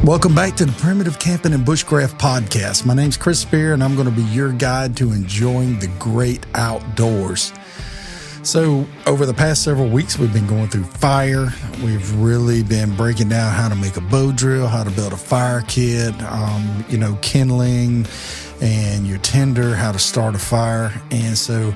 Welcome back to the Primitive Camping and Bushcraft podcast. My name's Chris Spear, and I'm going to be your guide to enjoying the great outdoors. So over the past several weeks, we've been going through fire. We've really been breaking down how to make a bow drill, how to build a fire kit, kindling and your tinder, how to start a fire. And so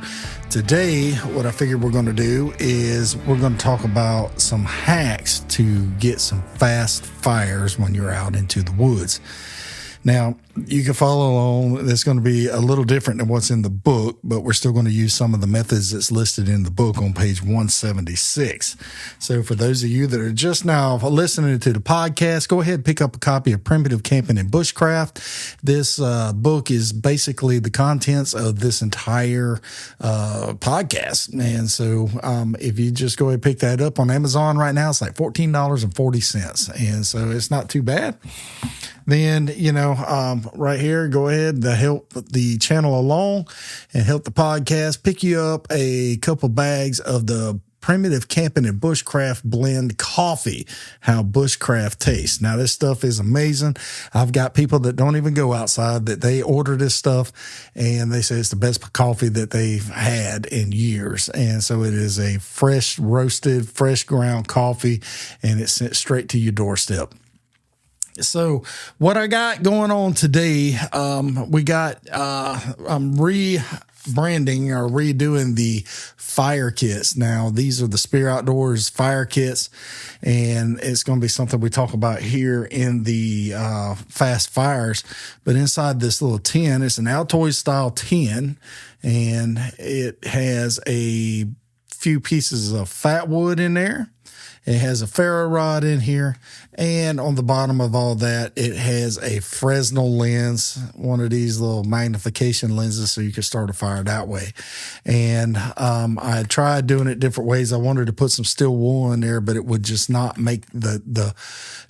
today, what I figured we're going to do is we're going to talk about some hacks to get some fast fires when you're out into the woods. Now, you can follow along. It's going to be a little different than what's in the book, but we're still going to use some of the methods that's listed in the book on page 176. So for those of you that are just now listening to the podcast, go ahead and pick up a copy of Primitive Camping and Bushcraft. This book is basically the contents of this entire podcast. And so if you just go ahead and pick that up on Amazon right now, it's like $14.40. And so it's not too bad. Then, right here, go ahead to help the channel along and help the podcast. Pick you up a couple bags of the Primitive Camping and Bushcraft blend coffee, how Bushcraft tastes. Now, this stuff is amazing. I've got people that don't even go outside that they order this stuff and they say it's the best coffee that they've had in years. And so it is a fresh roasted, fresh ground coffee, and it's sent straight to your doorstep. So what I got going on today, we got, I'm rebranding or redoing the fire kits. Now, these are the Spear Outdoors fire kits, and it's going to be something we talk about here in the fast fires. But inside this little tin, it's an Altoid style tin, and it has a few pieces of Fatwood in there. It has a ferro rod in here, and on the bottom of all that, it has a Fresnel lens, one of these little magnification lenses, so you can start a fire that way. And I tried doing it different ways. I wanted to put some steel wool in there, but it would just not make the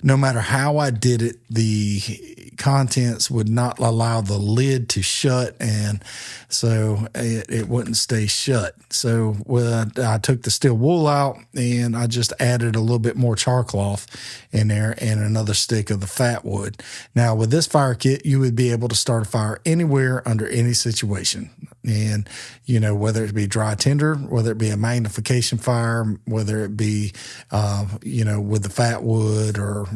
no matter how I did it, the contents would not allow the lid to shut, and so it wouldn't stay shut. So I took the steel wool out, and I just added a little bit more char cloth in there and another stick of the Fatwood. Now, with this fire kit, you would be able to start a fire anywhere under any situation. And, whether it be dry tinder, whether it be a magnification fire, whether it be, with the Fatwood or,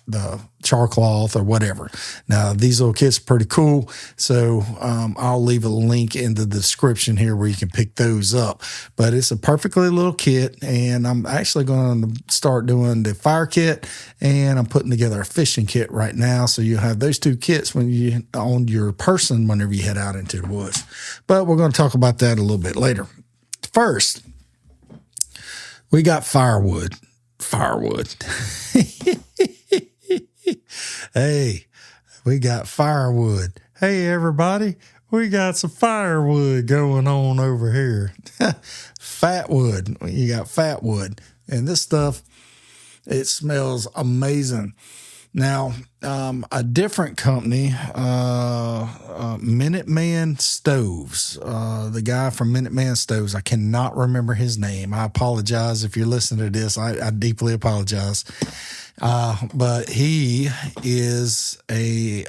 the char cloth or whatever. Now, these little kits are pretty cool, so I'll leave a link in the description here where you can pick those up. But it's a perfectly little kit, and I'm actually going to start doing the fire kit, and I'm putting together a fishing kit right now, so you'll have those two kits when you on your person whenever you head out into the woods. But we're going to talk about that a little bit later. First, we got firewood. Hey, we got firewood. Hey, everybody, we got some firewood going on over here. Fatwood. You got Fatwood. And this stuff, it smells amazing. Now, a different company, Minuteman Stoves, the guy from Minuteman Stoves, I cannot remember his name. I apologize if you're listening to this. I deeply apologize. But he is he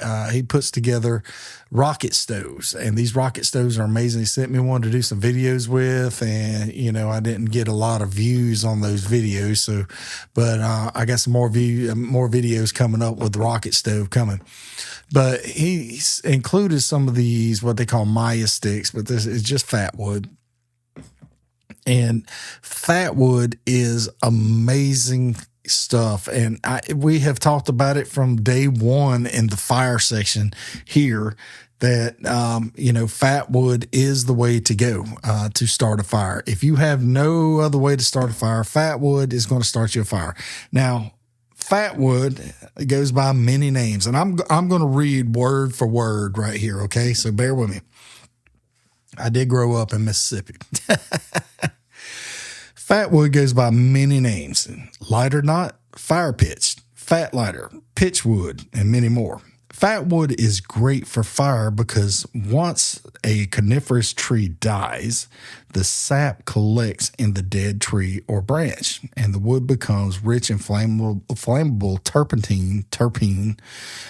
puts together rocket stoves, and these rocket stoves are amazing. He sent me one to do some videos with, and, I didn't get a lot of views on those videos. So, but, I got some more videos coming up with the rocket stove coming. But he's included some of these, what they call Maya sticks, but this is just Fatwood. And Fatwood is amazing stuff, and we have talked about it from day one in the fire section here that Fatwood is the way to go to start a fire. If you have no other way to start a fire, Fatwood is going to start you a fire. Now, Fatwood goes by many names, and I'm going to read word for word right here, okay? So bear with me. I did grow up in Mississippi. Fatwood goes by many names: lighter knot, fire pitch, fat lighter, pitchwood, and many more. Fatwood is great for fire because once a coniferous tree dies, the sap collects in the dead tree or branch, and the wood becomes rich in flammable terpene,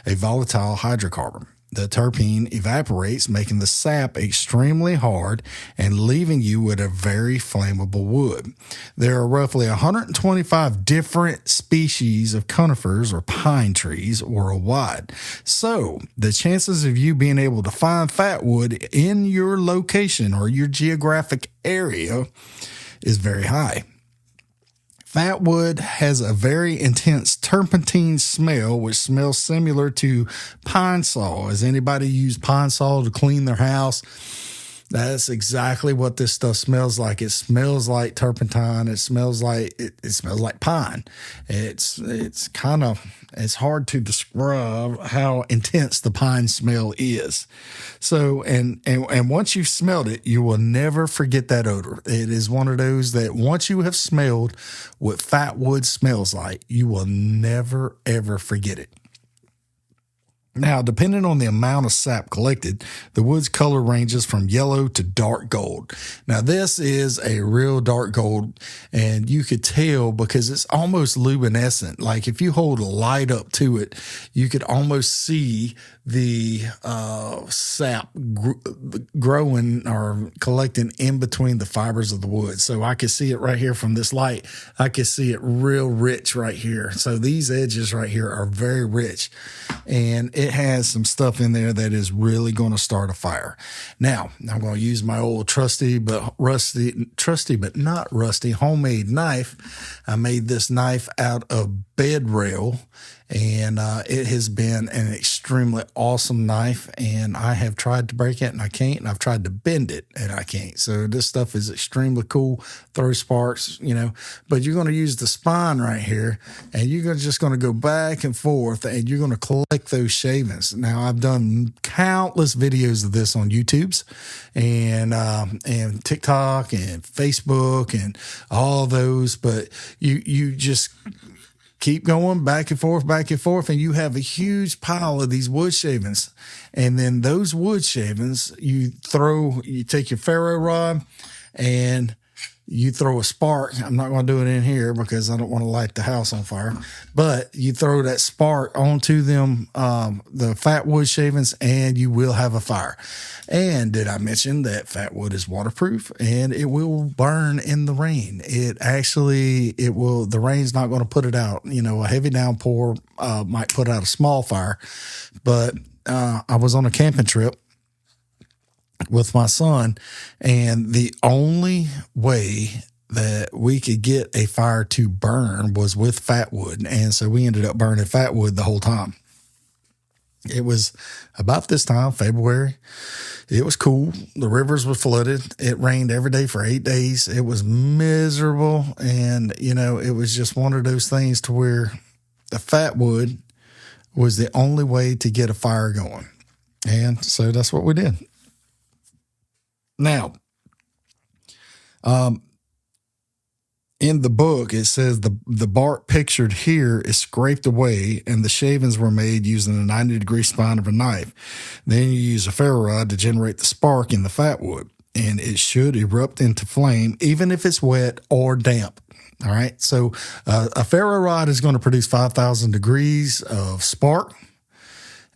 a volatile hydrocarbon. The terpene evaporates, making the sap extremely hard and leaving you with a very flammable wood. There are roughly 125 different species of conifers or pine trees worldwide. So the chances of you being able to find fatwood in your location or your geographic area is very high. Fatwood has a very intense turpentine smell, which smells similar to pine saw. Has anybody used pine saw to clean their house? That's exactly what this stuff smells like. It smells like turpentine. It smells like it smells like pine. It's hard to describe how intense the pine smell is. So and once you've smelled it, you will never forget that odor. It is one of those that once you have smelled what fatwood smells like, you will never ever forget it. Now, depending on the amount of sap collected, the wood's color ranges from yellow to dark gold. Now, this is a real dark gold, and you could tell because it's almost luminescent. Like if you hold a light up to it, you could almost see the sap growing or collecting in between the fibers of the wood. So I could see it right here from this light. I could see it real rich right here. So these edges right here are very rich, and it has some stuff in there that is really going to start a fire. Now, I'm going to use my old trusty but not rusty homemade knife. I made this knife out of bed rail, and it has been an extremely awesome knife, and I have tried to break it and I can't, and I've tried to bend it and I can't. So this stuff is extremely cool. Throw sparks, but you're going to use the spine right here, and you're just going to go back and forth, and you're going to collect those shavings. Now, I've done countless videos of this on YouTube's and TikTok and Facebook and all those, but you just keep going back and forth, and you have a huge pile of these wood shavings. And then those wood shavings, you take your ferro rod and you throw a spark. I'm not going to do it in here because I don't want to light the house on fire, but you throw that spark onto them, the fat wood shavings, and you will have a fire. And did I mention that fat wood is waterproof and it will burn in the rain? The rain's not going to put it out. A heavy downpour might put out a small fire, but I was on a camping trip with my son, and the only way that we could get a fire to burn was with fatwood. And so we ended up burning fatwood the whole time. It was about this time, February. It was cool. The rivers were flooded. It rained every day for 8 days. It was miserable. And, it was just one of those things to where the fatwood was the only way to get a fire going. And so that's what we did. Now, in the book, it says the bark pictured here is scraped away and the shavings were made using a 90-degree spine of a knife. Then you use a ferro rod to generate the spark in the fatwood, and it should erupt into flame even if it's wet or damp. All right, so a ferro rod is going to produce 5,000 degrees of spark.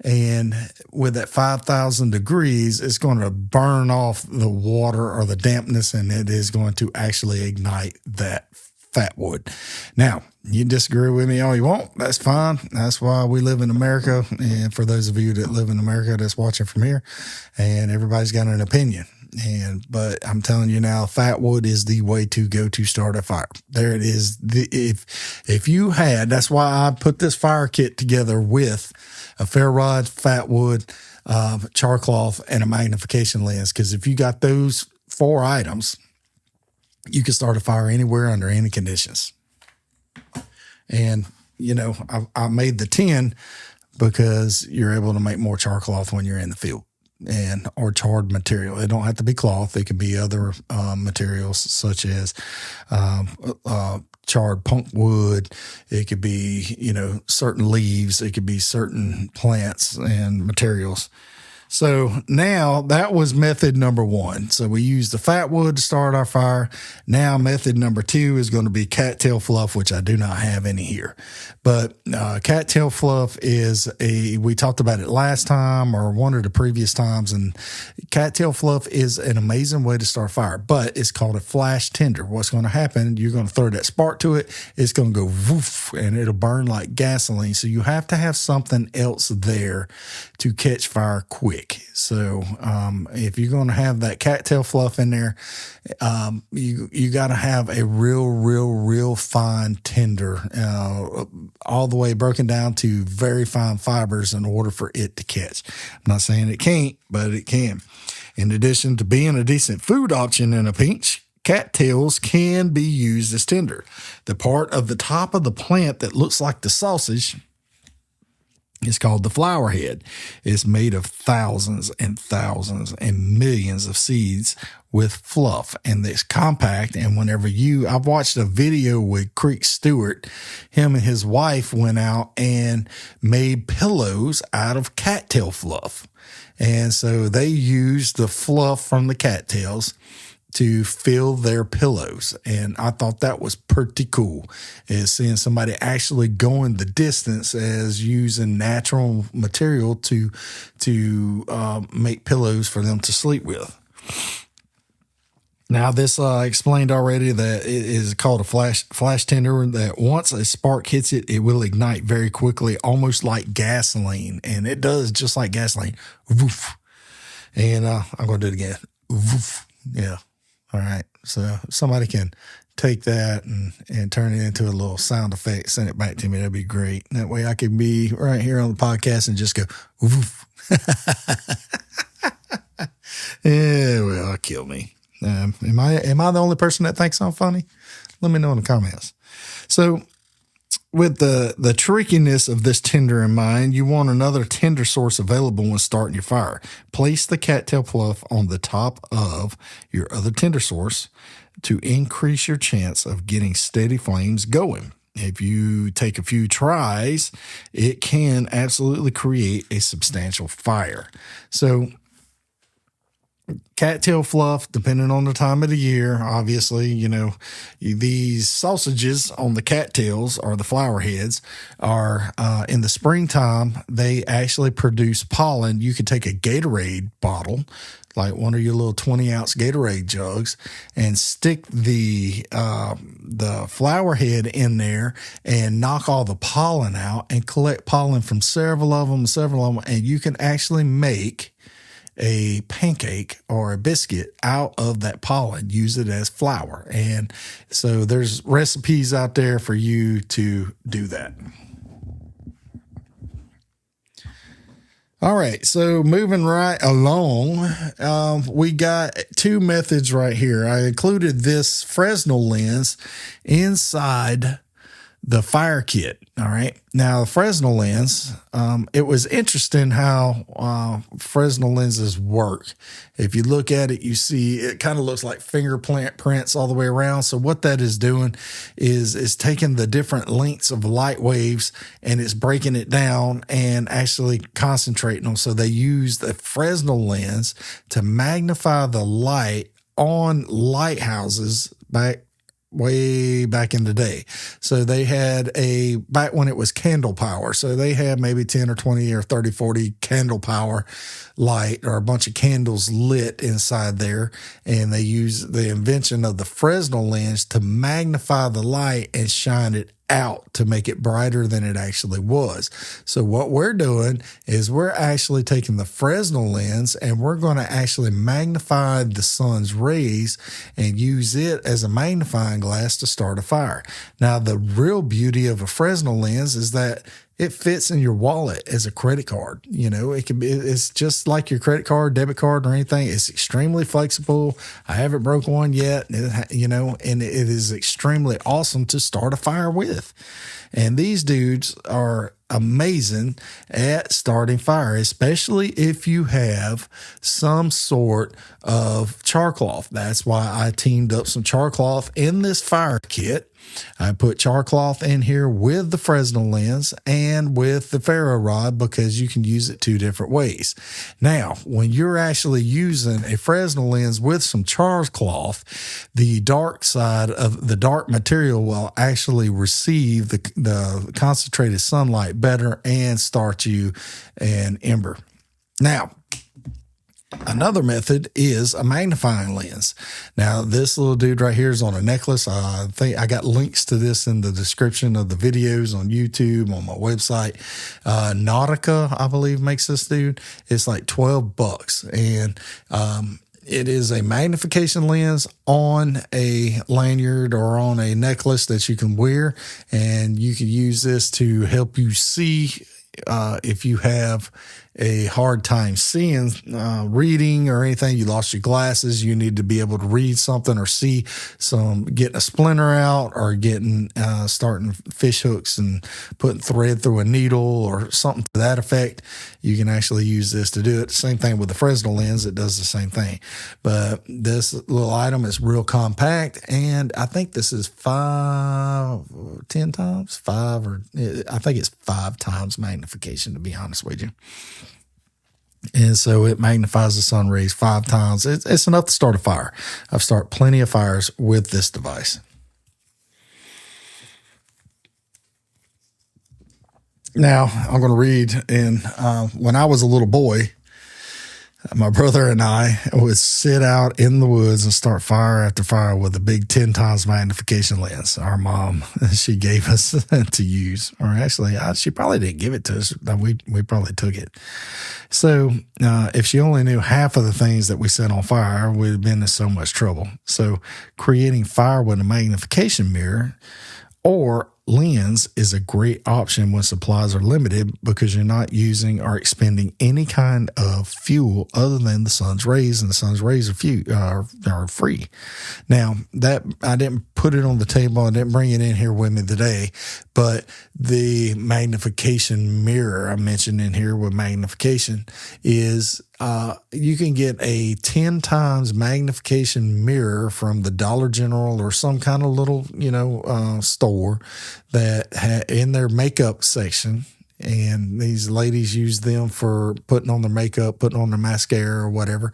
And with that 5,000 degrees, it's going to burn off the water or the dampness, and it is going to actually ignite that fatwood. Now, you disagree with me all you want. That's fine. That's why we live in America. And for those of you that live in America that's watching from here, and everybody's got an opinion. But I'm telling you now, fatwood is the way to go to start a fire. There it is. If you had, that's why I put this fire kit together with a ferro rod, fatwood, char cloth, and a magnification lens. Because if you got those 4 items, you can start a fire anywhere under any conditions. And, I made the 10 because you're able to make more char cloth when you're in the field. and or charred material. It don't have to be cloth. It can be other materials such as charred punk wood. It could be, certain leaves. It could be certain plants and materials. So now that was method number one. So we used the Fatwood to start our fire. Now method number two is going to be Cattail Fluff, which I do not have any here. But Cattail Fluff we talked about it last time or one of the previous times, and Cattail Fluff is an amazing way to start a fire, but it's called a flash tinder. What's going to happen, you're going to throw that spark to it, it's going to go woof, and it'll burn like gasoline. So you have to have something else there to catch fire quick. So if you're going to have that Cattail Fluff in there, you got to have a real fine tinder, all the way broken down to very fine fibers in order for it to catch. I'm not saying it can't, but it can. In addition to being a decent food option in a pinch, cattails can be used as tinder. The part of the top of the plant that looks like the sausage is called the flower head. It's made of thousands and thousands and millions of seeds with fluff, and it's compact. And I've watched a video with Creek Stewart, him and his wife went out and made pillows out of cattail fluff. And so they used the fluff from the cattails to fill their pillows. And I thought that was pretty cool, is seeing somebody actually going the distance as using natural material to make pillows for them to sleep with. Now, this explained already that it is called a flash tinder, that once a spark hits it, it will ignite very quickly, almost like gasoline. And it does just like gasoline. Woof. And I'm going to do it again. Woof. Yeah. All right. So if somebody can take that and turn it into a little sound effect, send it back to me, that'd be great. That way I can be right here on the podcast and just go, woof. Yeah, well, kill me. Am I the only person that thinks I'm funny? Let me know in the comments. So with the trickiness of this tinder in mind, you want another tinder source available when starting your fire. Place the cattail fluff on the top of your other tinder source to increase your chance of getting steady flames going. If you take a few tries, it can absolutely create a substantial fire. So cattail fluff, depending on the time of the year, obviously, these sausages on the cattails or the flower heads are in the springtime, they actually produce pollen. You could take a Gatorade bottle, like one of your little 20-ounce Gatorade jugs, and stick the flower head in there and knock all the pollen out and collect pollen from several of them, and you can actually make a pancake or a biscuit out of that pollen, use it as flour. And so there's recipes out there for you to do that. All right, so moving right along, we got two methods right here. I included this Fresnel lens inside the fire kit. All right. Now, the Fresnel lens, it was interesting how Fresnel lenses work. If you look at it, you see it kind of looks like fingerprint prints all the way around. So what that is doing is taking the different lengths of light waves and it's breaking it down and actually concentrating them. So they use the Fresnel lens to magnify the light on lighthouses way back in the day. So they had back when it was candle power. So they had maybe 10 or 20 or 30, 40 candle power light or a bunch of candles lit inside there. And they used the invention of the Fresnel lens to magnify the light and shine it out to make it brighter than it actually was. So what we're doing is we're actually taking the Fresnel lens and we're going to actually magnify the sun's rays and use it as a magnifying glass to start a fire. Now, the real beauty of a Fresnel lens is that it fits in your wallet as a credit card. You know, it's just like your credit card, debit card, or anything. It's extremely flexible. I haven't broke one yet, you know, and it is extremely awesome to start a fire with. And these dudes are amazing at starting fire, especially if you have some sort of char cloth. That's why I teamed up some char cloth in this fire kit. I put char cloth in here with the Fresnel lens and with the ferro rod because you can use it two different ways. Now, when you're actually using a Fresnel lens with some char cloth, the dark side of the dark material will actually receive the concentrated sunlight better and start you an ember. Now, another method is a magnifying lens. Now, this little dude right here is on a necklace. I think I got links to this in the description of the videos on YouTube, on my website. Nautica, I believe, makes this dude. It's like $12. And it is a magnification lens on a lanyard or on a necklace that you can wear. And you can use this to help you see if you have a hard time seeing, reading or anything, you lost your glasses, you need to be able to read something or see getting a splinter out or starting fish hooks and putting thread through a needle or something to that effect. You can actually use this to do it. Same thing with the Fresnel lens. It does the same thing. But this little item is real compact. And I think this is 10 times, I think it's 5 times magnification, to be honest with you. And so it magnifies the sun rays 5 times. It's enough to start a fire. I've started plenty of fires with this device. Now, I'm going to read when I was a little boy, my brother and I would sit out in the woods and start fire after fire with a big 10 times magnification lens. Our mom, she gave us to use, or actually, she probably didn't give it to us. We probably took it. So if she only knew half of the things that we set on fire, we'd have been in so much trouble. So creating fire with a magnification mirror or lens is a great option when supplies are limited because you're not using or expending any kind of fuel other than the sun's rays, and the sun's rays are free. Now, that I didn't put it on the table, I didn't bring it in here with me today, but the magnification mirror I mentioned in here with magnification is you can get a 10 times magnification mirror from the Dollar General or some kind of little, store that in their makeup section. And these ladies use them for putting on their makeup, putting on their mascara or whatever.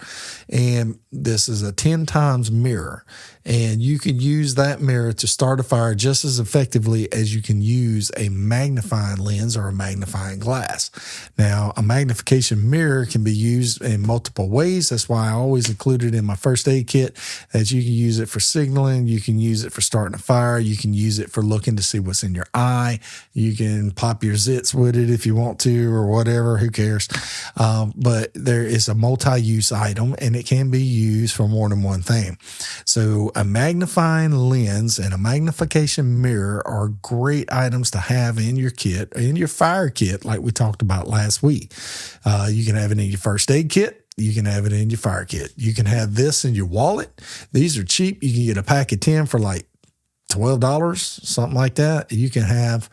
And this is a 10 times mirror. And you can use that mirror to start a fire just as effectively as you can use a magnifying lens or a magnifying glass. Now, a magnification mirror can be used in multiple ways. That's why I always include it in my first aid kit, that you can use it for signaling. You can use it for starting a fire. You can use it for looking to see what's in your eye. You can pop your zits with it if you want to or whatever. Who cares? But there is a multi-use item, and it can be used for more than one thing. So a magnifying lens and a magnification mirror are great items to have in your kit, in your fire kit, like we talked about last week. You can have it in your first aid kit. You can have it in your fire kit. You can have this in your wallet. These are cheap. You can get a pack of 10 for like $12, something like that. You can have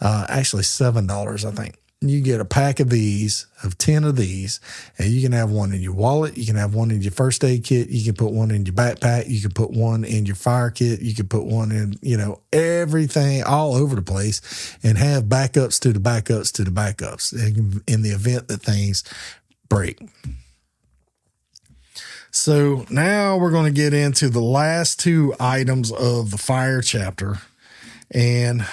actually $7, I think. You get a pack of 10 of these, and you can have one in your wallet. You can have one in your first aid kit. You can put one in your backpack. You can put one in your fire kit. You can put one in, everything all over the place, and have backups to the backups to the backups in the event that things break. So now we're going to get into the last 2 items of the fire chapter. And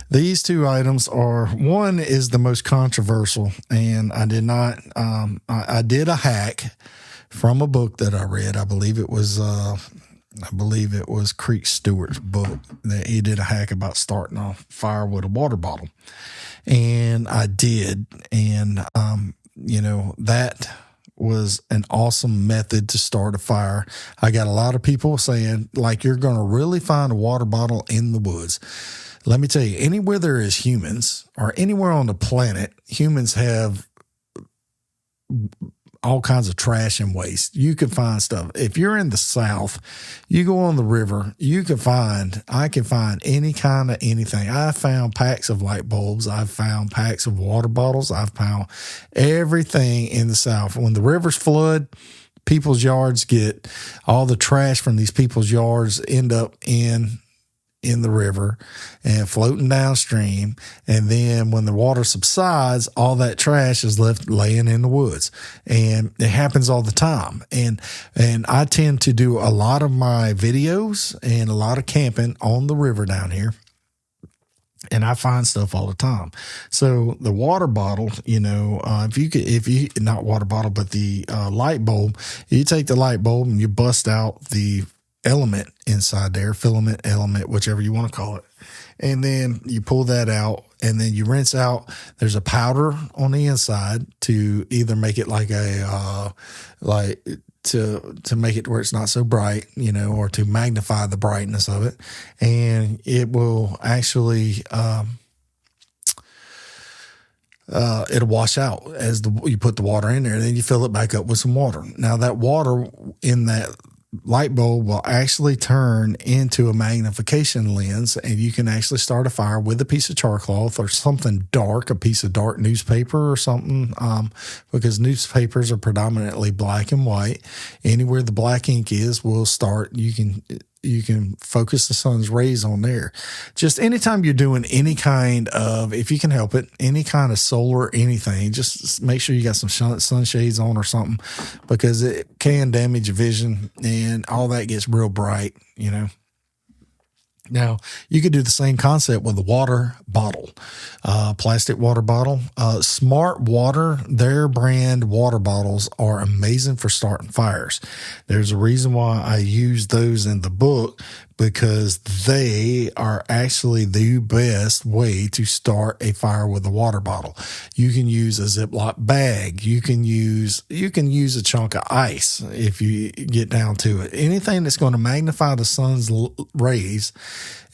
these 2 items are, one is the most controversial, and I did a hack from a book that I read. I believe it was Creek Stewart's book, that he did a hack about starting a fire with a water bottle. And I did. And, that was an awesome method to start a fire. I got a lot of people saying, like, you're going to really find a water bottle in the woods. Let me tell you, anywhere there is humans or anywhere on the planet, humans have all kinds of trash and waste. You can find stuff. If you're in the South, you go on the river, I can find any kind of anything. I found packs of light bulbs. I've found packs of water bottles. I've found everything in the South. When the rivers flood, people's yards get all the trash from these people's yards end up in the river and floating downstream. And then when the water subsides, all that trash is left laying in the woods. And it happens all the time. And I tend to do a lot of my videos and a lot of camping on the river down here. And I find stuff all the time. So the water bottle, not water bottle, but the light bulb, you take the light bulb and you bust out the element inside there, filament, element, whichever you want to call it. And then you pull that out and then you rinse out. There's a powder on the inside to either make it like to make it where it's not so bright, or to magnify the brightness of it. And it will actually, it'll wash out as you put the water in there, and then you fill it back up with some water. Now that water in that light bulb will actually turn into a magnification lens, and you can actually start a fire with a piece of char cloth or something dark, a piece of dark newspaper or something, because newspapers are predominantly black and white. Anywhere the black ink is will start, you can focus the sun's rays on there. Just anytime you're doing any kind of, if you can help it, any kind of solar anything, just make sure you got some sunshades on or something, because it can damage your vision and all that gets real bright, Now, you could do the same concept with a water bottle, plastic water bottle. Smart Water, their brand water bottles are amazing for starting fires. There's a reason why I use those in the book, because they are actually the best way to start a fire with a water bottle. You can use a Ziploc bag. You can use a chunk of ice if you get down to it. Anything that's going to magnify the sun's rays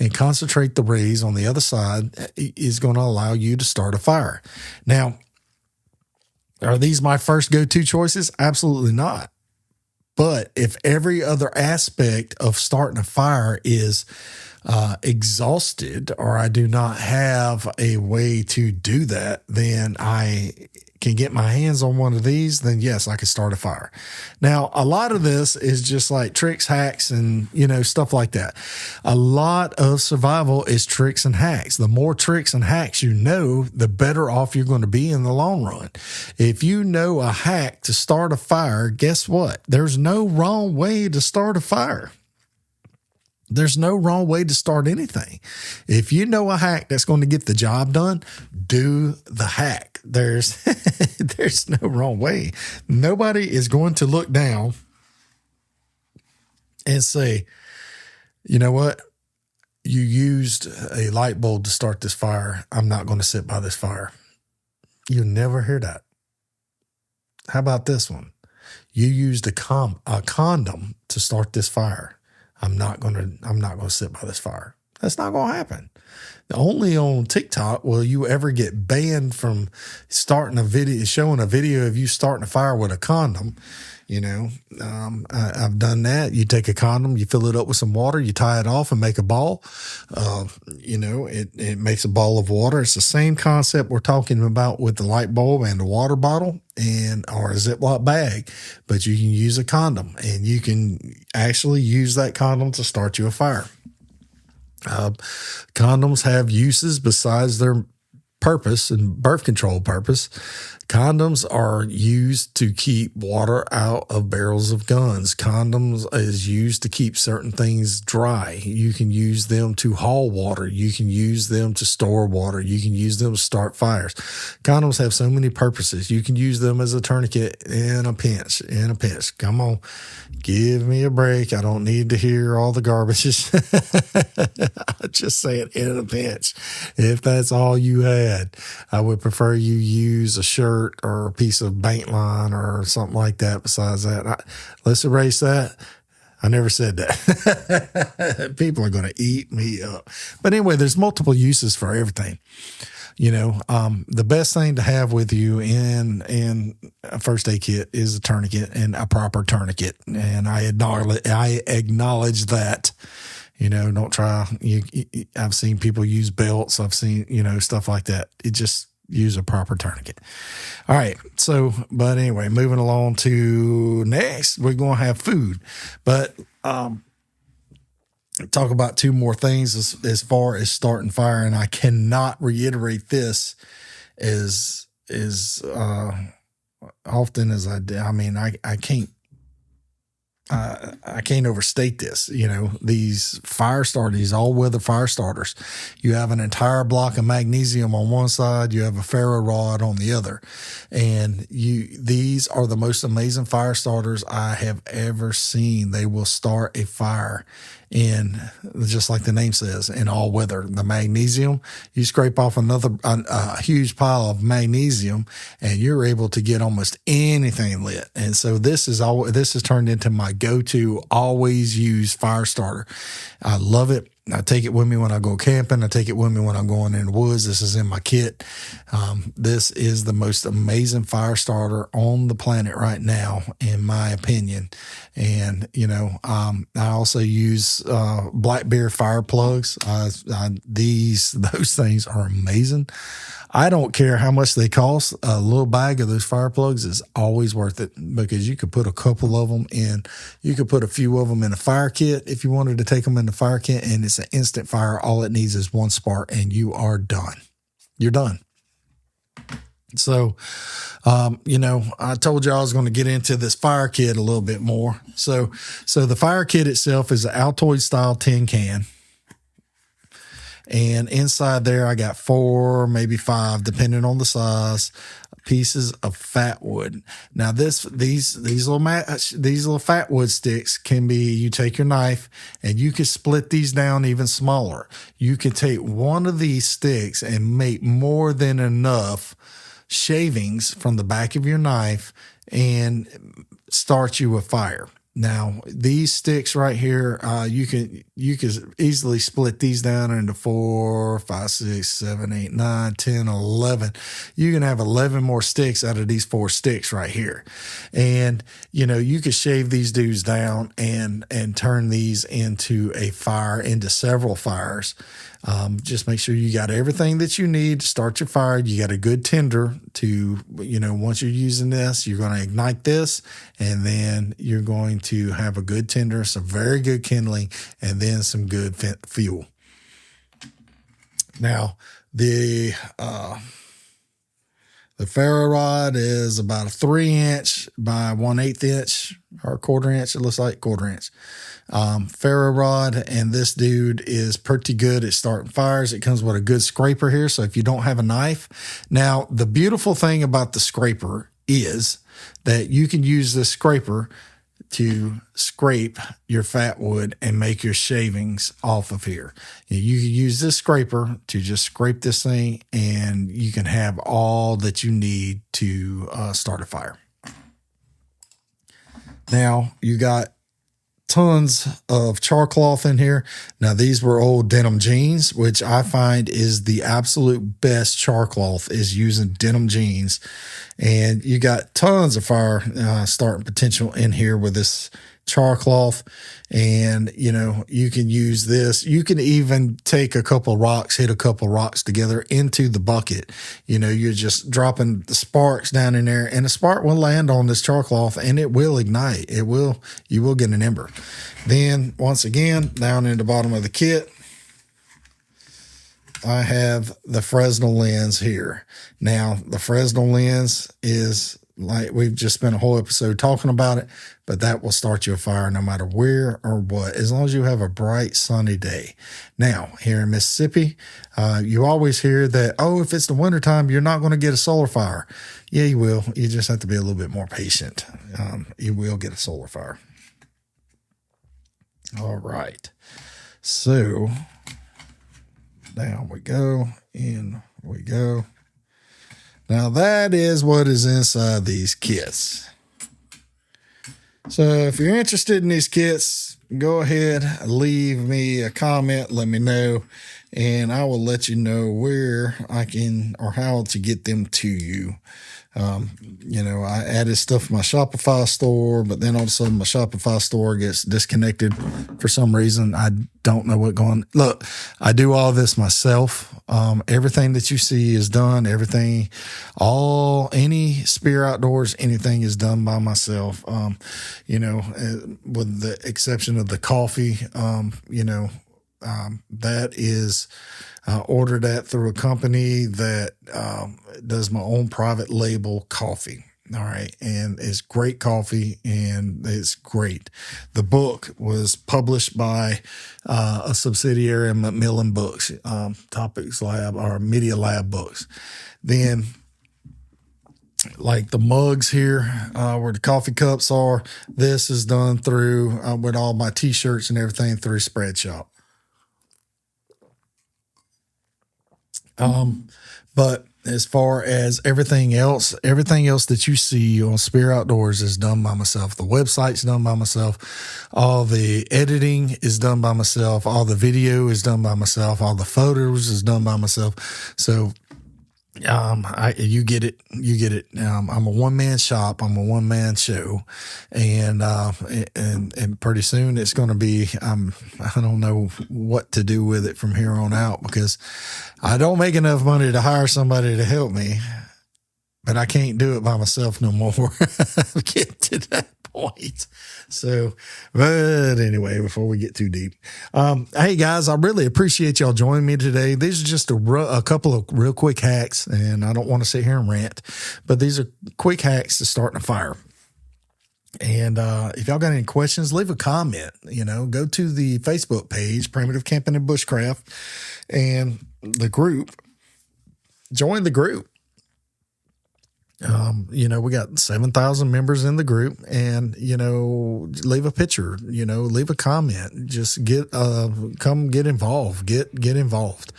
and concentrate the rays on the other side is going to allow you to start a fire. Now, are these my first go-to choices? Absolutely not. But if every other aspect of starting a fire is exhausted, or I do not have a way to do that, then I can get my hands on one of these, then yes, I can start a fire. Now, a lot of this is just like tricks, hacks, and, stuff like that. A lot of survival is tricks and hacks. The more tricks and hacks you know, the better off you're going to be in the long run. If you know a hack to start a fire, guess what? There's no wrong way to start a fire. There's no wrong way to start anything. If you know a hack that's going to get the job done, do the hack. There's no wrong way. Nobody is going to look down and say, you know what? You used a light bulb to start this fire. I'm not going to sit by this fire. You'll never hear that. How about this one? You used a condom to start this fire. I'm not going to sit by this fire. That's not going to happen. Only on TikTok will you ever get banned from showing a video of you starting a fire with a condom. I've done that. You take a condom, you fill it up with some water, you tie it off and make a ball. It makes a ball of water. It's the same concept we're talking about with the light bulb and the water bottle or a Ziploc bag, but you can use a condom, and you can actually use that condom to start you a fire. Condoms have uses besides their purpose and birth control purpose. Condoms are used to keep water out of barrels of guns. Condoms is used to keep certain things dry. You can use them to haul water. You can use them to store water. You can use them to start fires. Condoms have so many purposes. You can use them as a tourniquet in a pinch. Come on, give me a break. I don't need to hear all the garbage. I just say it in a pinch. If that's all you have. ahead. I would prefer you use a shirt or a piece of paint line or something like that. Besides that, let's erase that. I never said that. People are going to eat me up. But anyway, there's multiple uses for everything. The best thing to have with you in a first aid kit is a tourniquet, and a proper tourniquet. And I acknowledge that. Don't try. I've seen people use belts. I've seen, stuff like that. Just use a proper tourniquet. All right. So, but anyway, moving along to next, we're going to have food. But talk about two more things as far as starting fire. And I cannot reiterate this as often as I do. I mean, I can't. I can't overstate this. These fire starters, these all-weather fire starters, you have an entire block of magnesium on one side, you have a ferro rod on the other. And these are the most amazing fire starters I have ever seen. They will start a fire in, just like the name says, in all weather. The magnesium, you scrape off a huge pile of magnesium and you're able to get almost anything lit. And so this has turned into my go-to, always use fire starter. I love it. I take it with me when I go camping. I take it with me when I'm going in the woods. This is in my kit. This is the most amazing fire starter on the planet right now, in my opinion. And, I also use black bear fire plugs. Those things are amazing. I don't care how much they cost. A little bag of those fire plugs is always worth it, because you could put a couple of them in. You could put a few of them in a fire kit if you wanted to take them in the fire kit, and it's an instant fire. All it needs is one spark and you are done. You're done. So, I told you I was going to get into this fire kit a little bit more. So the fire kit itself is an Altoid style tin can. And inside there, I got 4, maybe 5, depending on the size, pieces of Fatwood. Now, these little Fatwood sticks can be, you take your knife and you can split these down even smaller. You can take one of these sticks and make more than enough shavings from the back of your knife and start you a fire. Now, these sticks right here, you can easily split these down into 4, 5, 6, 7, 8, 9, 10, 11. You can have 11 more sticks out of these 4 sticks right here. And, you can shave these dudes down and turn these into several fires. Just make sure you got everything that you need to start your fire. You got a good tinder to, once you're using this, you're going to ignite this, and then you're going to have a good tinder, some very good kindling, and then some good fuel. Now, the ferro rod is about a 3-inch by 1/8 inch or 1/4 inch. It looks like 1/4 inch. Ferro rod, and this dude is pretty good at starting fires. It comes with a good scraper here, so if you don't have a knife. Now, the beautiful thing about the scraper is that you can use this scraper to scrape your Fatwood and make your shavings off of here. You can use this scraper to just scrape this thing, and you can have all that you need to start a fire. Now, you got tons of char cloth in here. Now, these were old denim jeans, which I find is the absolute best char cloth, is using denim jeans. And you got tons of fire starting potential in here with this char cloth. And, you can use this. You can even take a couple rocks, hit a couple rocks together into the bucket. You're just dropping the sparks down in there, and the spark will land on this char cloth and it will ignite. You will get an ember. Then once again, down in the bottom of the kit, I have the Fresnel lens here. Now, the Fresnel lens is, like, we've just spent a whole episode talking about it, but that will start you a fire no matter where or what, as long as you have a bright, sunny day. Now, here in Mississippi, you always hear that, if it's the wintertime, you're not going to get a solar fire. Yeah, you will. You just have to be a little bit more patient. You will get a solar fire. All right. So Down we go. In we go. Now that is what is inside these kits. So if you're interested in these kits, go ahead, leave me a comment, let me know, and I will let you know where I can or how to get them to you. I added stuff to my Shopify store, but then all of a sudden my Shopify store gets disconnected for some reason. I don't know what going. Look, I do all this myself. Everything that you see is done. Everything, any Spear Outdoors, anything is done by myself. With the exception of the coffee, that is ordered that through a company that does my own private label coffee. All right. And it's great coffee and it's great. The book was published by a subsidiary of Macmillan Books, Topics Lab or Media Lab Books. Then, like the mugs here, where the coffee cups are, this is done through, with all my t-shirts and everything, through Spreadshop. But as far as everything else that you see on Spear Outdoors is done by myself. The website's done by myself. All the editing is done by myself. All the video is done by myself. All the photos is done by myself. So, you get it. I'm a one-man shop. I'm a one-man show. And pretty soon it's going to be, I don't know what to do with it from here on out because I don't make enough money to hire somebody to help me, but I can't do it by myself no more. Get to that point. So, but anyway, before we get too deep, hey guys, I really appreciate y'all joining me today. These are just a couple of real quick hacks, and I don't want to sit here and rant, but these are quick hacks to starting a fire. And if y'all got any questions, leave a comment. Go to the Facebook page, Primitive Camping and Bushcraft, and the group. Join the group. We got 7,000 members in the group, and, leave a picture, leave a comment, just come get involved, get involved.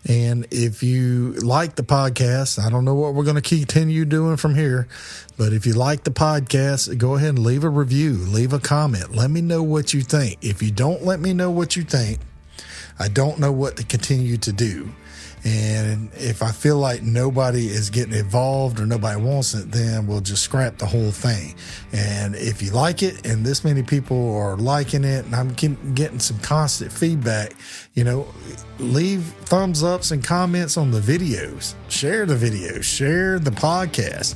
And if you like the podcast, I don't know what we're going to continue doing from here, but if you like the podcast, go ahead and leave a review, leave a comment. Let me know what you think. If you don't let me know what you think, I don't know what to continue to do. And if I feel like nobody is getting involved or nobody wants it, then we'll just scrap the whole thing. And if you like it and this many people are liking it and I'm getting some constant feedback, leave thumbs ups and comments on the videos, share the videos, share the podcast.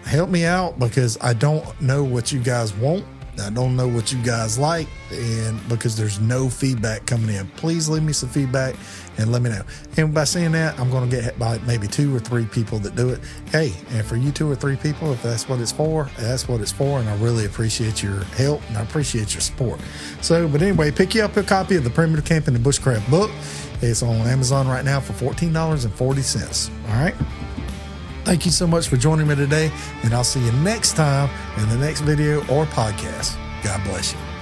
Help me out because I don't know what you guys want. I don't know what you guys like, and because there's no feedback coming in. Please leave me some feedback and let me know. And by saying that, I'm going to get by maybe 2 or 3 people that do it. Hey, and for you 2 or 3 people, if that's what it's for, that's what it's for. And I really appreciate your help and I appreciate your support. So, but anyway, pick you up a copy of the Primitive Camping and Bushcraft book. It's on Amazon right now for $14.40. All right. Thank you so much for joining me today, and I'll see you next time in the next video or podcast. God bless you.